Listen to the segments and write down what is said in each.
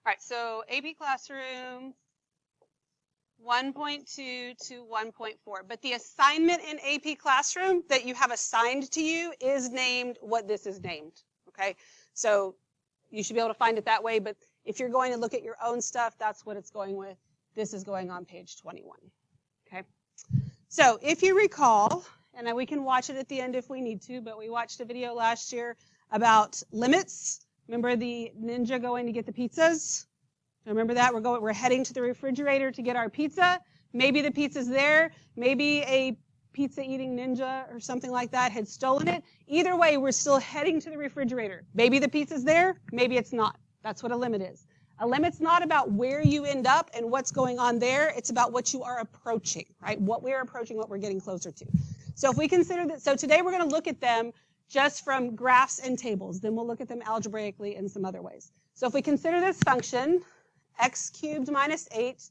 right, so AP Classroom 1.2 to 1.4. But the assignment in AP Classroom that you have assigned to you is named what this is named, okay? So you should be able to find it that way, but if you're going to look at your own stuff, that's what it's going with. This is going on page 21, okay? So if you recall, and we can watch it at the end if we need to, but we watched a video last year about limits. Remember the ninja going to get the pizzas? Remember that? We're heading to the refrigerator to get our pizza. Maybe the pizza's there. Maybe a pizza-eating ninja or something like that had stolen it. Either way, we're still heading to the refrigerator. Maybe the pizza's there. Maybe it's not. That's what a limit is. A limit's not about where you end up and what's going on there. It's about what you are approaching, right? What we're approaching, what we're getting closer to. So if we consider that, so today we're going to look at them just from graphs and tables. Then we'll look at them algebraically in some other ways. So if we consider this function, x cubed minus 8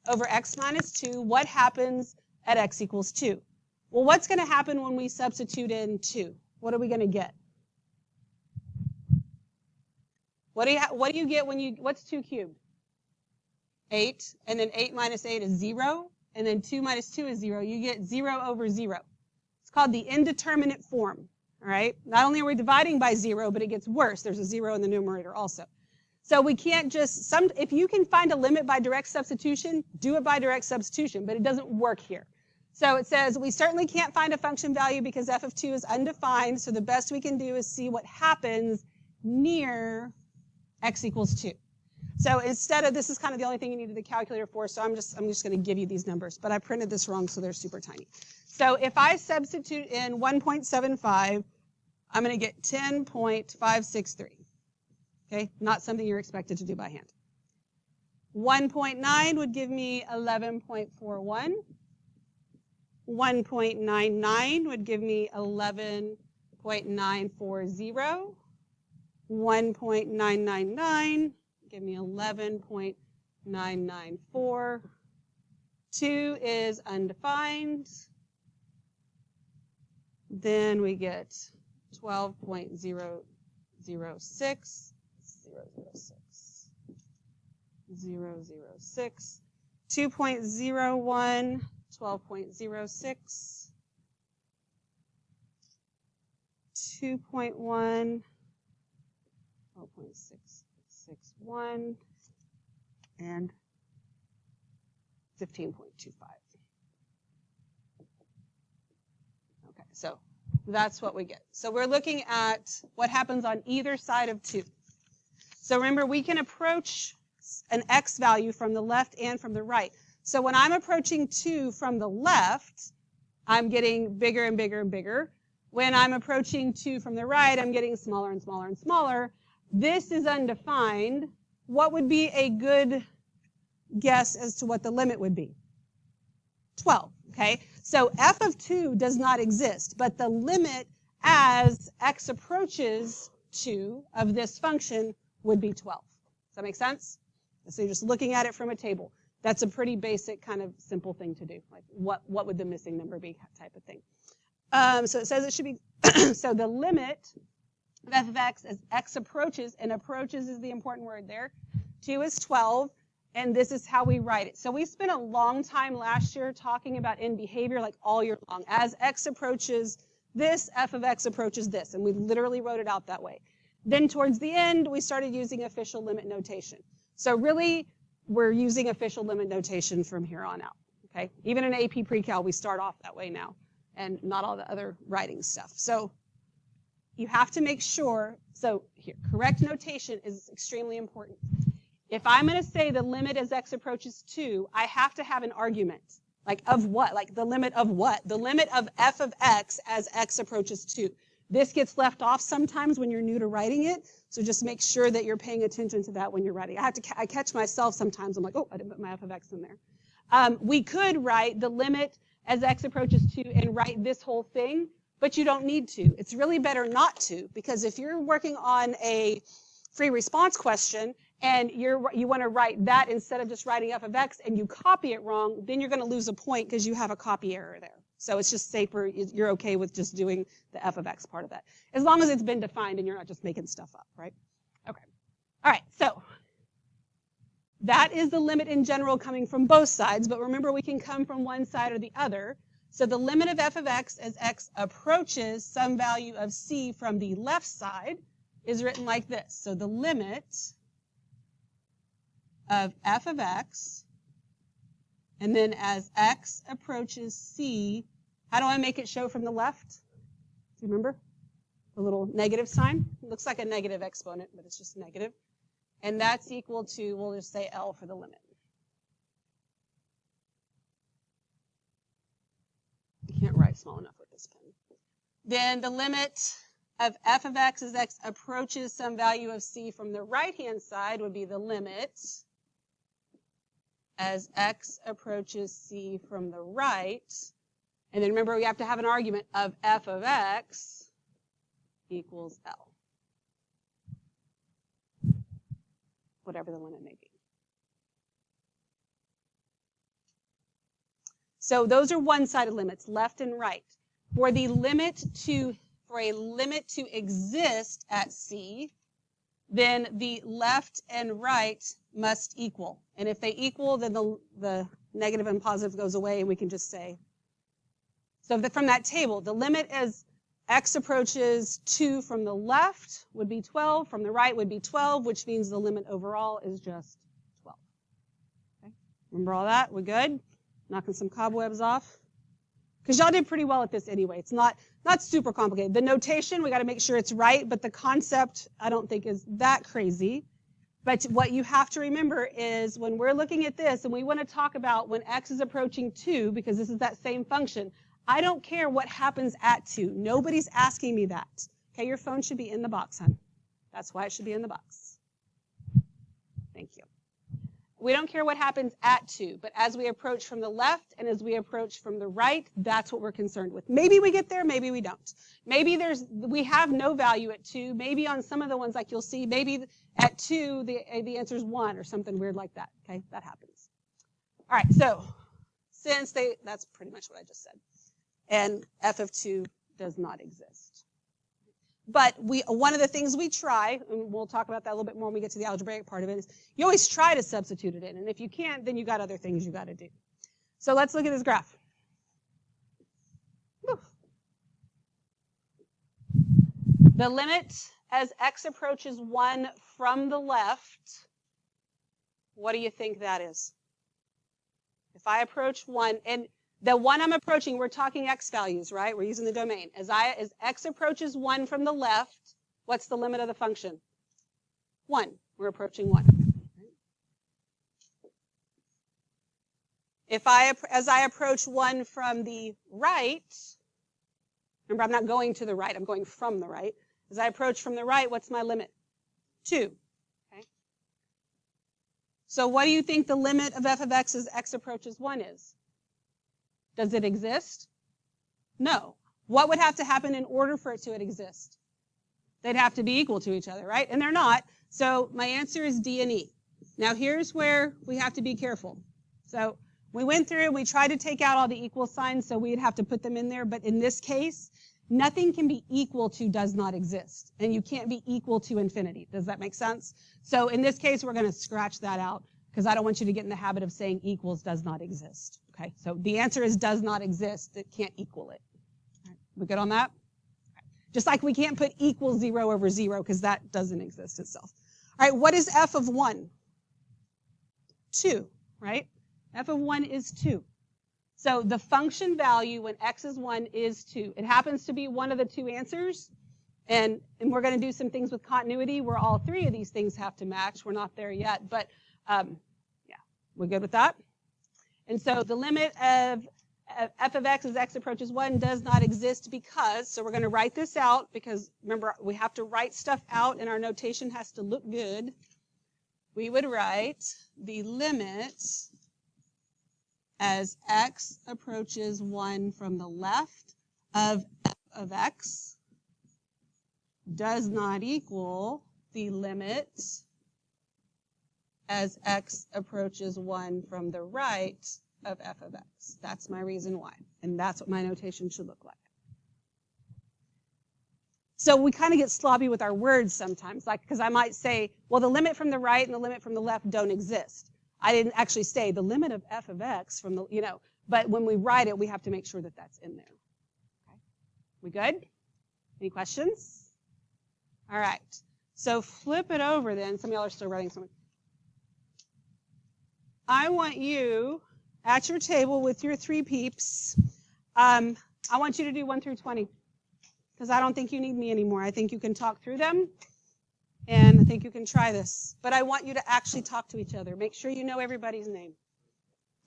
over x minus 2, what happens at x equals 2? Well, what's going to happen when we substitute in 2? What are we going to get? What do you get when you, what's 2 cubed? 8, and then 8 minus 8 is 0, and then 2 minus 2 is 0. You get 0 over 0. It's called the indeterminate form, all right? Not only are we dividing by 0, but it gets worse. There's a 0 in the numerator also. So we can't just, if you can find a limit by direct substitution, do it by direct substitution, but it doesn't work here. So it says we certainly can't find a function value because f of 2 is undefined, so the best we can do is see what happens near x equals 2. So instead of, this is kind of the only thing you needed the calculator for, so I'm just going to give you these numbers, but I printed this wrong, so they're super tiny. So if I substitute in 1.75, I'm going to get 10.563. Okay, not something you're expected to do by hand. 1.9 would give me 11.41. 1.99 would give me 11.940. 1.999 give me 11.994. 2 is undefined. Then we get 12.006. 006, 2.01, 12.06, 2.1, 12.661, and 15.25. Okay, so that's what we get. So we're looking at what happens on either side of 2. So remember, we can approach an x value from the left and from the right. So when I'm approaching 2 from the left, I'm getting bigger and bigger and bigger. When I'm approaching 2 from the right, I'm getting smaller and smaller and smaller. This is undefined. What would be a good guess as to what the limit would be? 12, okay? So f of 2 does not exist, but the limit as x approaches 2 of this function would be 12. Does that make sense? So you're just looking at it from a table. That's a pretty basic kind of simple thing to do. Like what would the missing number be type of thing. So it says it should be, so the limit of f of x as x approaches, and approaches is the important word there, 2 is 12, and this is how we write it. So we spent a long time last year talking about in behavior, like all year long. As x approaches this, f of x approaches this, and we literally wrote it out that way. Then towards the end, we started using official limit notation. So really, we're using official limit notation from here on out, okay? Even in AP Pre-Cal, we start off that way now, and not all the other writing stuff. So you have to make sure, so here, correct notation is extremely important. If I'm going to say the limit as x approaches 2, I have to have an argument. Like of what? Like the limit of what? The limit of f of x as x approaches 2. This gets left off sometimes when you're new to writing it, so just make sure that you're paying attention to that when you're writing. I catch myself sometimes. I'm like, oh, I didn't put my f of x in there. We could write the limit as x approaches 2 and write this whole thing, but you don't need to. It's really better not to, because if you're working on a free response question and you want to write that instead of just writing f of x and you copy it wrong, then you're going to lose a point because you have a copy error there. So it's just safer, you're okay with just doing the f of x part of that. As long as it's been defined and you're not just making stuff up, right? Okay. All right, so That is the limit in general coming from both sides, but remember we can come from one side or the other. So the limit of f of x as x approaches some value of c from the left side is written like this. So the limit of f of x, and then as x approaches c, how do I make it show from the left? Do you remember? The little negative sign? It looks like a negative exponent, but it's just negative. And that's equal to, we'll just say L for the limit. I can't write small enough with this pen. Then the limit of f of x as x approaches some value of c from the right-hand side would be the limit as x approaches c from the right. And then remember, we have to have an argument of f of x equals L. Whatever the limit may be. So those are one-sided limits, left and right. For a limit to exist at C, then the left and right must equal. And if they equal, then the negative and positive goes away, and we can just say. So from that table, the limit as x approaches 2 from the left would be 12, from the right would be 12, which means the limit overall is just 12. Okay? Remember all that? We're good? Knocking some cobwebs off? Because y'all did pretty well at this anyway. It's not super complicated. The notation, we got to make sure it's right, but the concept I don't think is that crazy. But what you have to remember is when we're looking at this and we want to talk about when x is approaching 2, because this is that same function, I don't care what happens at 2. Nobody's asking me that. Okay, your phone should be in the box, hon. That's why it should be in the box. Thank you. We don't care what happens at 2, but as we approach from the left and as we approach from the right, that's what we're concerned with. Maybe we get there, maybe we don't. Maybe we have no value at 2. Maybe on some of the ones like you'll see, maybe at 2 the answer is 1 or something weird like that. Okay, that happens. All right, so that's pretty much what I just said. And f of 2 does not exist. But one of the things we try, and we'll talk about that a little bit more when we get to the algebraic part of it, is you always try to substitute it in. And if you can't, then you got other things you got to do. So let's look at this graph. Whew. The limit as x approaches 1 from the left, what do you think that is? If I approach 1, and the one I'm approaching, we're talking x values, right? We're using the domain. As x approaches 1 from the left, what's the limit of the function? 1. We're approaching 1. As I approach 1 from the right, remember I'm not going to the right, I'm going from the right. As I approach from the right, what's my limit? 2. Okay. So what do you think the limit of f of x as x approaches 1 is? Does it exist? No. What would have to happen in order for it to exist? They'd have to be equal to each other, right? And they're not. So my answer is D and E. Now here's where we have to be careful. So we went through and we tried to take out all the equal signs, so we'd have to put them in there. But in this case, nothing can be equal to does not exist. And you can't be equal to infinity. Does that make sense? So in this case, we're going to scratch that out because I don't want you to get in the habit of saying equals does not exist. Okay, so the answer is does not exist. It can't equal it. Right, we good on that? Okay. Just like we can't put equals 0 over 0 because that doesn't exist itself. All right, what is f of 1? 2, right? F of 1 is 2. So the function value when x is 1 is 2. It happens to be one of the 2 answers. And we're going to do some things with continuity where all 3 of these things have to match. We're not there yet, but yeah, we're good with that? And so the limit of f of x as x approaches 1 does not exist because, so we're going to write this out because remember we have to write stuff out and our notation has to look good. We would write the limit as x approaches 1 from the left of f of x does not equal the limit as x approaches 1 from the right of f of x. That's my reason why. And that's what my notation should look like. So we kind of get sloppy with our words sometimes, like because I might say, well, the limit from the right and the limit from the left don't exist. I didn't actually say the limit of f of x from the, but when we write it, we have to make sure that that's in there. Okay. We good? Any questions? All right. So flip it over then. Some of y'all are still writing something. I want you, at your table with your 3 peeps, I want you to do 1 through 20. Because I don't think you need me anymore. I think you can talk through them. And I think you can try this. But I want you to actually talk to each other. Make sure you know everybody's name.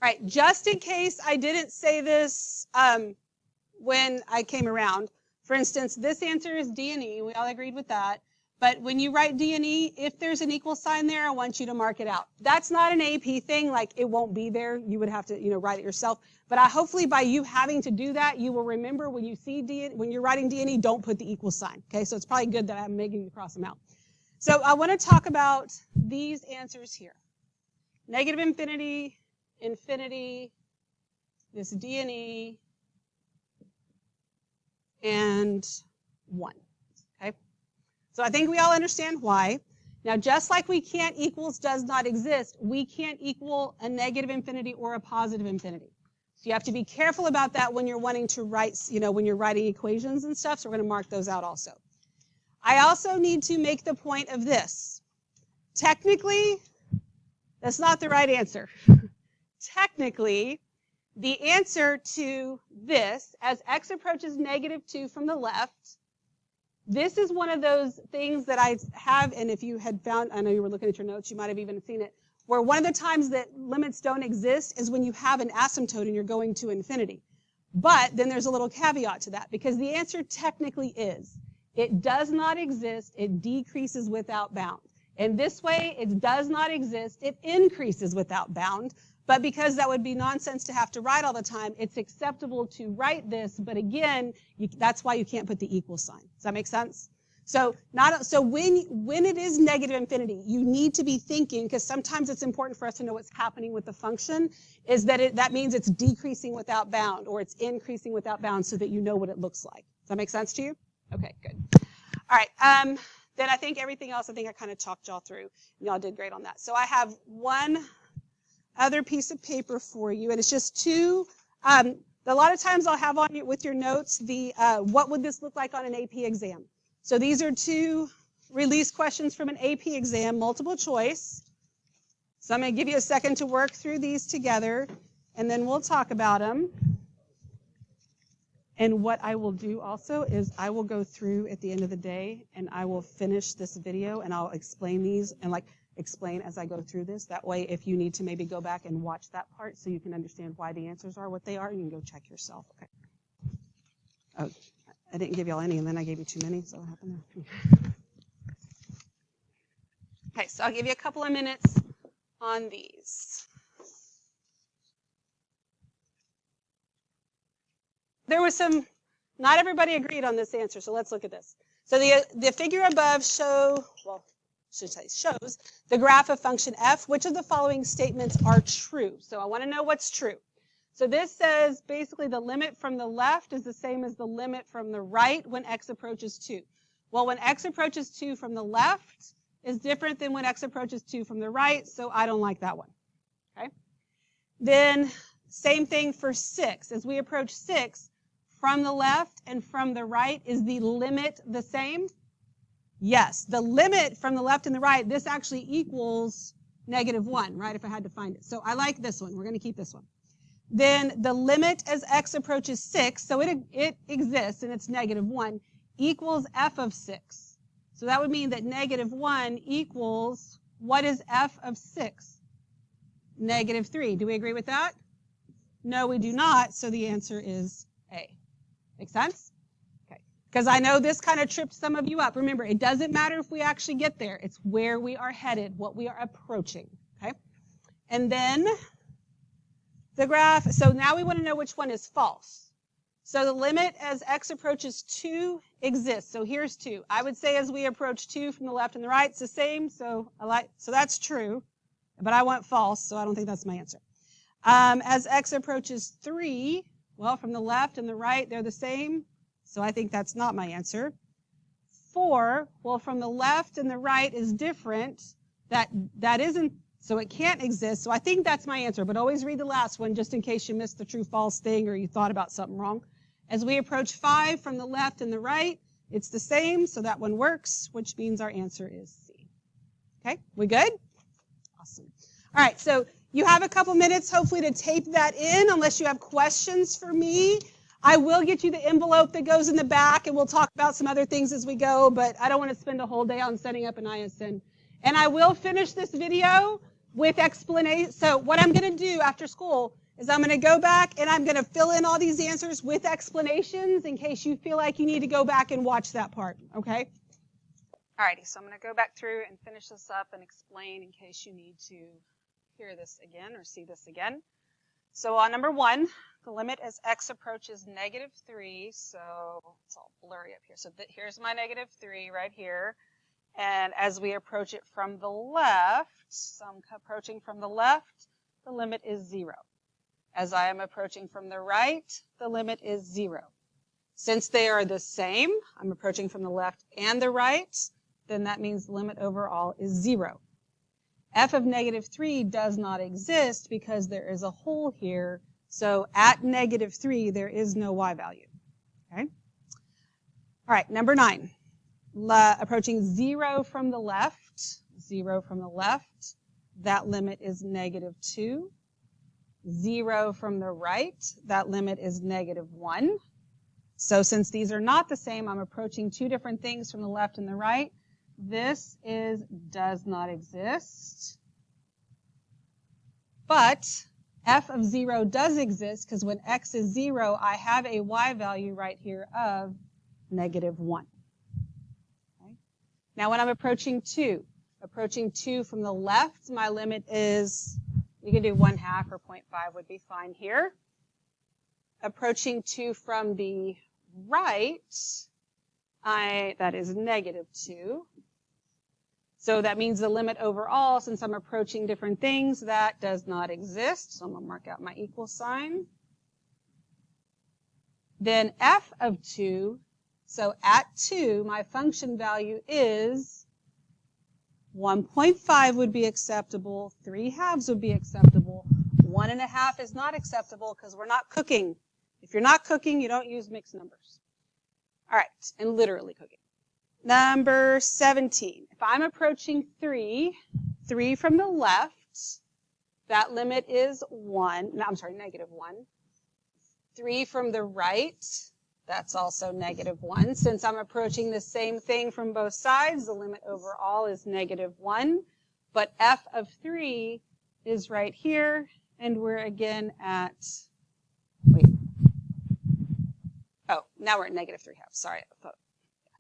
All right, just in case I didn't say this when I came around. For instance, this answer is D and E. We all agreed with that. But when you write D and E, if there's an equal sign there, I want you to mark it out. That's not an AP thing. Like, it won't be there. You would have to, write it yourself. But hopefully by you having to do that, you will remember when you see when you're writing D and E, don't put the equal sign. Okay, so it's probably good that I'm making you cross them out. So I want to talk about these answers here. Negative infinity, infinity, this D and E, and 1. Okay? So I think we all understand why. Now, just like we can't equals does not exist, we can't equal a negative infinity or a positive infinity. So you have to be careful about that when you're wanting to write, when you're writing equations and stuff. So we're going to mark those out also. I also need to make the point of this. Technically, that's not the right answer. Technically, the answer to this, as x approaches -2 from the left, this is one of those things that I have, and if you had found, I know you were looking at your notes, you might have even seen it, where one of the times that limits don't exist is when you have an asymptote and you're going to infinity. But then there's a little caveat to that, because the answer technically is, it does not exist, it decreases without bound. And this way, it does not exist, it increases without bound. But because that would be nonsense to have to write all the time, it's acceptable to write this. But again, that's why you can't put the equal sign. Does that make sense? So when it is negative infinity, you need to be thinking, because sometimes it's important for us to know what's happening with the function, is that that means it's decreasing without bound, or it's increasing without bound, so that you know what it looks like. Does that make sense to you? Okay, good. All right. Then I think everything else, I kind of talked y'all through. Y'all did great on that. So I have one other piece of paper for you, and it's just 2. A lot of times I'll have on you with your notes the what would this look like on an AP exam. So these are 2 release questions from an AP exam, multiple choice. So I'm going to give you a second to work through these together, and then we'll talk about them. And what I will do also is I will go through at the end of the day, and I will finish this video, and I'll explain these and explain as I go through this. That way, if you need to maybe go back and watch that part so you can understand why the answers are what they are, you can go check yourself. Okay. Oh, I didn't give y'all any, and then I gave you too many, so what happened there? Okay, so I'll give you a couple of minutes on these. There was not everybody agreed on this answer, so let's look at this. So the figure above shows the graph of function f. Which of the following statements are true? So I want to know what's true. So this says basically the limit from the left is the same as the limit from the right when x approaches 2. Well, when x approaches 2 from the left is different than when x approaches 2 from the right, so I don't like that one. Okay? Then same thing for 6. As we approach 6, from the left and from the right, is the limit the same? Yes, the limit from the left and the right, this actually equals -1, right, if I had to find it. So I like this one. We're going to keep this one. Then the limit as x approaches 6, so it exists and it's -1, equals f of 6. So that would mean that -1 equals, what is f of 6? -3. Do we agree with that? No, we do not, so the answer is A. Make sense? Okay. Because I know this kind of tripped some of you up. Remember, it doesn't matter if we actually get there. It's where we are headed, what we are approaching. Okay? And then the graph, so now we want to know which one is false. So the limit as x approaches 2 exists. So here's 2. I would say as we approach 2 from the left and the right, it's the same. So that's true. But I want false, so I don't think that's my answer. As x approaches 3, well, from the left and the right, they're the same. So I think that's not my answer. 4, well, from the left and the right is different. That isn't So it can't exist. So I think that's my answer, but always read the last one just in case you missed the true-false thing or you thought about something wrong. As we approach 5 from the left and the right, it's the same, so that one works, which means our answer is C. Okay, we good? Awesome. All right, so you have a couple minutes, hopefully, to tape that in, unless you have questions for me. I will get you the envelope that goes in the back, and we'll talk about some other things as we go, but I don't want to spend a whole day on setting up an ISN. And I will finish this video with explanation. So what I'm going to do after school is I'm going to go back and I'm going to fill in all these answers with explanations in case you feel like you need to go back and watch that part, okay? Alrighty, so I'm going to go back through and finish this up and explain in case you need to hear this again or see this again. So on number 1, the limit as x approaches -3, so it's all blurry up here. So here's my -3 right here. And as we approach it from the left, so I'm approaching from the left, the limit is 0. As I am approaching from the right, the limit is 0. Since they are the same, I'm approaching from the left and the right, then that means the limit overall is 0. F of -3 does not exist because there is a hole here, so at -3, there is no y value. Okay? All right, number 9. Approaching 0 from the left, 0 from the left, that limit is -2. 0 from the right, that limit is -1. So since these are not the same, I'm approaching 2 different things from the left and the right. This does not exist. But f of 0 does exist because when x is 0, I have a y value right here of -1. Okay? Now when I'm approaching 2 from the left, my limit is, you can do 1/2 or 0.5 would be fine here. Approaching 2 from the right, that is -2. So that means the limit overall, since I'm approaching different things, that does not exist. So I'm going to mark out my equal sign. Then f of 2, so at 2, my function value is 1.5 would be acceptable, 3/2 would be acceptable, 1.5 is not acceptable because we're not cooking. If you're not cooking, you don't use mixed numbers. All right, and literally cooking. Number 17. If I'm approaching 3 from the left, that limit is 1. No, I'm sorry, -1. 3 from the right, that's also -1. Since I'm approaching the same thing from both sides, the limit overall is -1. But f of 3 is right here, and we're again at, wait. Oh, now we're at -3/2. Sorry, I thought,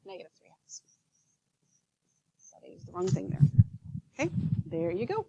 -3/2. Thought I used the wrong thing there. Okay, there you go.